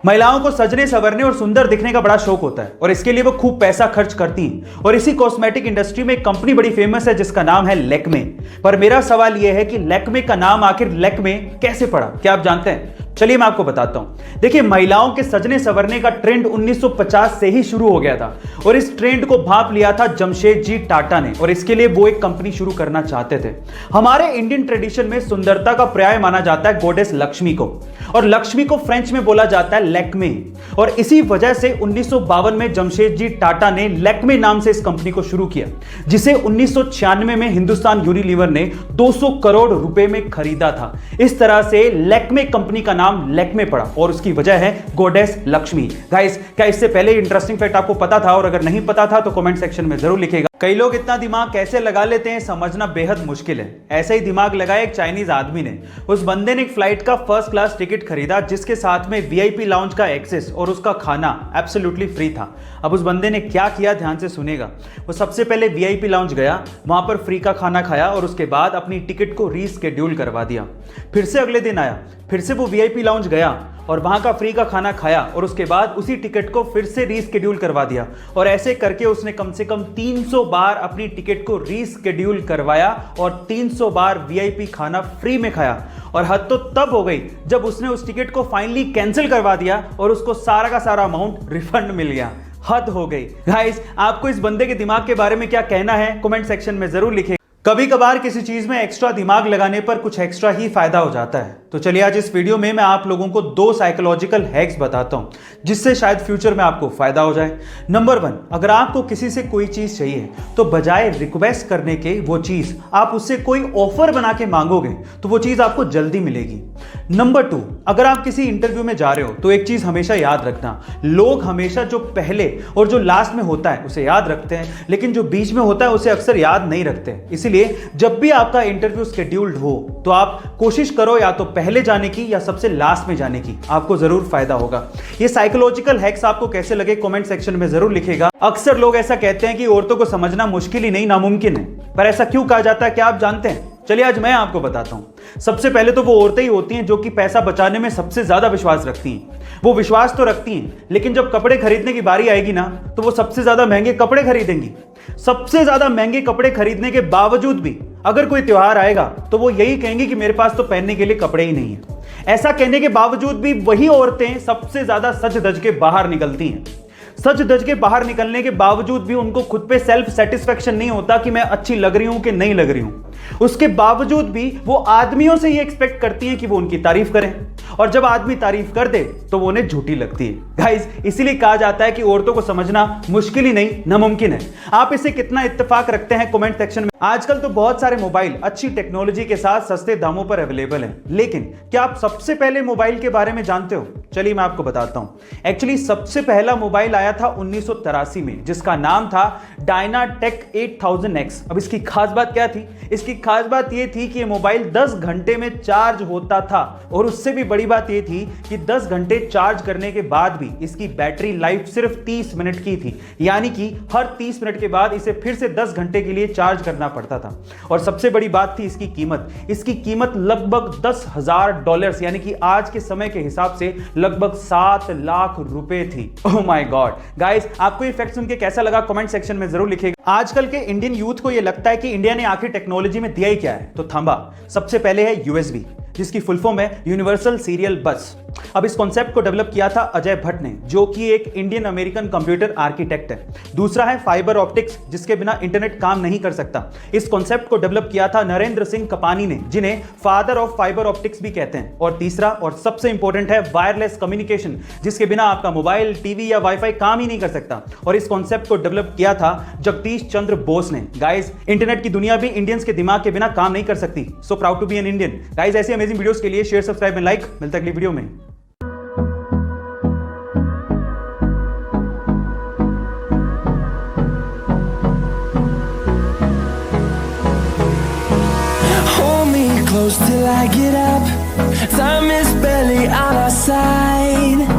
महिलाओं को सजने संवरने और सुंदर दिखने का बड़ा शौक होता है और इसके लिए वो खूब पैसा खर्च करती हैं। और इसी कॉस्मेटिक इंडस्ट्री में एक कंपनी बड़ी फेमस है जिसका नाम है लैक्मे। पर मेरा सवाल यह है कि लैक्मे का नाम आखिर लैक्मे कैसे पड़ा, क्या आप जानते हैं? चलिए मैं आपको बताता हूं। देखिए, महिलाओं के सजने संवरने का ट्रेंड 1950 से ही शुरू हो गया था और इस ट्रेंड को भांप लिया था जमशेदजी टाटा ने और इसके लिए वो एक कंपनी शुरू करना चाहते थे। हमारे इंडियन ट्रेडिशन में सुंदरता का पर्याय माना जाता है गॉडेस लक्ष्मी को, और लक्ष्मी को फ्रेंच में बोला जाता है लैक्मे। और इसी वजह से 1952 में जमशेदजी टाटा ने लैक्मे नाम से इस कंपनी को शुरू किया, जिसे 1996 में हिंदुस्तान यूनिलीवर ने 200 करोड़ रुपए में खरीदा था। इस तरह से लैक्मे कंपनी का नाम लैक्मे पड़ा और उसकी वजह है गॉडेस लक्ष्मी। गाइस, क्या इससे पहले इंटरेस्टिंग फैक्ट आपको पता था? और अगर नहीं पता था तो कमेंट सेक्शन में जरूर लिखिएगा। कई लोग इतना दिमाग कैसे लगा लेते हैं समझना बेहद मुश्किल है। ऐसे ही दिमाग लगाया एक चाइनीज आदमी ने। उस बंदे ने एक फ्लाइट का फर्स्ट क्लास टिकट खरीदा जिसके साथ में वीआईपी लाउंज का एक्सेस और उसका खाना एब्सोल्युटली फ्री था। अब उस बंदे ने क्या किया, ध्यान से सुनेगा। वो सबसे पहले वीआईपी लाउंज गया, वहां पर फ्री का खाना खाया और उसके बाद अपनी टिकट को रीस्केड्यूल करवा दिया। फिर से अगले दिन आया, फिर से वो वीआईपी लाउंज गया और वहां का फ्री का खाना खाया और उसके बाद उसी टिकट को फिर से रीस्केड्यूल करवा दिया। और ऐसे करके उसने कम से कम 300 बार अपनी टिकट को रीस्केड्यूल करवाया और 300 बार वीआईपी खाना फ्री में खाया। और हद तो तब हो गई जब उसने उस टिकट को फाइनली कैंसिल करवा दिया और उसको सारा का सारा अमाउंट रिफंड मिल गया। हद हो गई। गाइस, आपको इस बंदे के दिमाग के बारे में क्या कहना है कमेंट सेक्शन में जरूर लिखिए। कभी कभार किसी चीज में एक्स्ट्रा दिमाग लगाने पर कुछ एक्स्ट्रा ही फायदा हो जाता है। तो चलिए आज इस वीडियो में मैं आप लोगों को 2 साइकोलॉजिकल हैक्स बताता हूं जिससे शायद फ्यूचर में आपको फायदा हो जाए। नंबर 1, अगर आपको किसी से कोई चीज चाहिए तो बजाय रिक्वेस्ट करने के वो चीज आप उससे कोई ऑफर बना के मांगोगे तो वो चीज आपको जल्दी मिलेगी। नंबर 2, अगर आप किसी इंटरव्यू में जा रहे हो तो एक चीज हमेशा याद रखना, लोग हमेशा जो पहले और जो लास्ट में होता है उसे याद रखते हैं, लेकिन जो बीच में होता है उसे अक्सर याद नहीं रखते। इसलिए जब भी आपका इंटरव्यू शेड्यूल्ड हो तो आप कोशिश करो या तो पहले जाने की या सबसे लास्ट में जाने की, आपको जरूर फायदा होगा। ये साइकोलॉजिकल हैक्स आपको कैसे लगे कमेंट सेक्शन में जरूर लिखिएगा। अक्सर लोग ऐसा कहते हैं कि औरतों को समझना मुश्किल ही नहीं नामुमकिन है, पर ऐसा क्यों कहा जाता है क्या आप जानते हैं? चलिए आज मैं आपको बताता हूं। सबसे पहले तो वो औरतें ही होती हैं जो कि पैसा बचाने में सबसे ज्यादा विश्वास रखती हैं। वो विश्वास तो रखती हैं, लेकिन जब कपड़े खरीदने की बारी आएगी ना तो वो सबसे ज्यादा महंगे कपड़े खरीदेंगी। सबसे ज्यादा महंगे कपड़े खरीदने के बावजूद भी अगर कोई त्योहार आएगा तो वो यही कहेंगे कि मेरे पास तो पहनने के लिए कपड़े ही नहीं है। ऐसा कहने के बावजूद भी वही औरतें सबसे ज्यादा सज धज के बाहर निकलती हैं। सच धज के बाहर निकलने के बावजूद भी उनको खुद पे सेल्फ सेटिस्फेक्शन नहीं होता कि मैं अच्छी लग रही हूं कि नहीं लग रही हूं। उसके बावजूद भी वो आदमियों से ये एक्सपेक्ट करती हैं कि वो उनकी तारीफ करें, और जब आदमी तारीफ कर दे तो वो उन्हें झूठी लगती है। गाइस, इसीलिए कहा जाता है कि औरतों को समझना मुश्किल ही नहीं नामुमकिन है। आप इसे कितना इत्तेफाक रखते हैं कमेंट सेक्शन में। आजकल तो बहुत सारे मोबाइल अच्छी टेक्नोलॉजी के साथ सस्ते दामों पर अवेलेबल हैं, लेकिन क्या आप सबसे पहले मोबाइल के बारे में जानते हो? चलिए मैं आपको बताता हूं। एक्चुअली सबसे पहला मोबाइल आया था 1983 में जिसका नाम था डायनाटेक 8000X। अब इसकी खास बात क्या थी? इसकी खास बात यह थी कि ये मोबाइल 10 घंटे में चार्ज होता था, और उससे भी बड़ी बात यह थी कि 10 घंटे चार्ज करने के बाद भी इसकी बैटरी लाइफ सिर्फ 30 मिनट की थी, यानी कि हर 30 मिनट के बाद इसे फिर से 10 घंटे के लिए चार्ज करना पड़ता था। और सबसे बड़ी बात थी इसकी कीमत। इसकी कीमत लगभग $10,000 यानी कि आज के समय के हिसाब से लगभग 7 लाख रुपए थी। Oh my God. गाइस, आपको ये फैक्ट सुन के कैसा लगा कमेंट सेक्शन में जरूर लिखिएगा। आजकल के इंडियन यूथ को ये लगता है कि इंडिया ने आखिर टेक्नोलॉजी में दिया ही क्या है, तो थंबा। सबसे पहले है यूएसबी जिसकी फुल फॉर्म है यूनिवर्सल सीरियल बस। अब इस कॉन्सेप्ट को डेवलप किया था अजय भट्ट ने, जो कि एक इंडियन अमेरिकन कंप्यूटर आर्किटेक्ट है। दूसरा है फाइबर ऑप्टिक्स, जिसके बिना इंटरनेट काम नहीं कर सकता। इस कॉन्सेप्ट को डेवलप किया था नरेंद्र सिंह कपानी ने, जिन्हें फादर ऑफ फाइबर ऑप्टिक्स भी कहते हैं। और तीसरा और सबसे इंपॉर्टेंट है वायरलेस कम्युनिकेशन, जिसके बिना आपका मोबाइल, टीवी या वाईफाई काम ही नहीं कर सकता। और इस कॉन्सेप्ट को डेवलप किया था जगदीश चंद्र बोस ने। गाइस, इंटरनेट की दुनिया भी इंडियंस के दिमाग के बिना काम नहीं कर सकती। So proud to be an Indian. Guys, ऐसी अमेजिंग वीडियोस के लिए शेयर, सब्सक्राइब एंड लाइक। मिलते हैं अगली वीडियो में। Close till I get up. Time is barely on our side.